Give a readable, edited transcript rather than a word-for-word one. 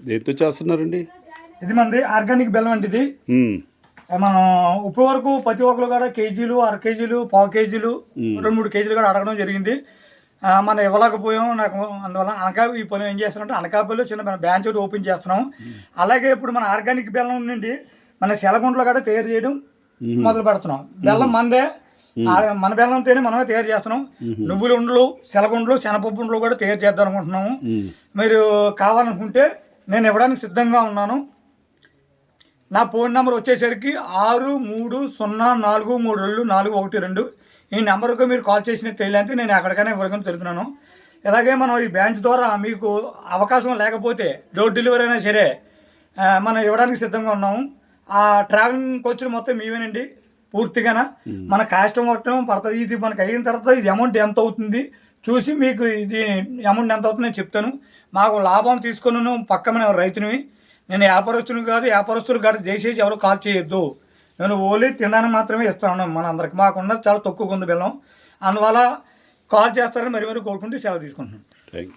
దేంతో చేస్తున్నారండి? ఇది మనది ఆర్గానిక్ బెల్లం అండి. ఇది మనం ఇప్పటి వరకు ప్రతి ఒక్కరు కూడా కేజీలు, అర కేజీలు, పావు కేజీలు, 2-3 కేజీలు కూడా అడగడం జరిగింది. మనం ఇవ్వలేకపోయాం. నాకు అందువల్ల అనకాపల్లి ఈ పని ఏం చేస్తున్నామంటే అనకాపల్లిలో చిన్న బ్రాంచ్ ఒకటి ఓపెన్ చేస్తున్నాం. అలాగే ఇప్పుడు మన ఆర్గానిక్ బెల్లం నుండి మన సెలగుండలో కూడా తయారు చేయడం మొదలు పెడుతున్నాం. బెల్లం మనదే, మన బెల్లంతోనే మనమే తయారు చేస్తున్నాం. నువ్వుల ఉండలు, సెలగుండలు, శనగపప్పు ఉండలు కూడా తయారు చేద్దాం అనుకుంటున్నాము. మీరు కావాలనుకుంటే నేను ఇవ్వడానికి సిద్ధంగా ఉన్నాను. నా ఫోన్ నెంబర్ వచ్చేసరికి 6304324412. ఈ నెంబర్కు మీరు కాల్ చేసినట్టు తెలియంతే నేను ఎక్కడికైనా ఇవ్వడానికి తెలుస్తున్నాను. ఇలాగే మనం ఈ బ్రాంచ్ ద్వారా మీకు అవకాశం లేకపోతే డోర్ డెలివరీ అయినా సరే మనం ఇవ్వడానికి సిద్ధంగా ఉన్నాము. ఆ ట్రావెలింగ్ ఖర్చులు మొత్తం మీవేనండి పూర్తిగా. మన కాస్ట్ మొత్తం పడుతుంది. ఇది మనకు అయిన తర్వాత ఇది అమౌంట్ ఎంత అవుతుంది చూసి మీకు ఇది అమౌంట్ ఎంత అవుతుంది నేను చెప్తాను. మాకు లాభం తీసుకున్నాను. పక్కన రైతుని, నేను వ్యాపారస్తుని కాదు, వ్యాపారస్తులు కాదు, దయచేసి ఎవరు కాల్ చేయొద్దు. నేను ఓన్లీ తినడానికి మాత్రమే ఇస్తాను. మన అందరికి మాకున్నది చాలా తక్కువగా ఉంది బెల్లం. అందువల్ల కాల్ చేస్తారని మరి కోరుకుంటూ సెలవు తీసుకుంటున్నాను. Thank you.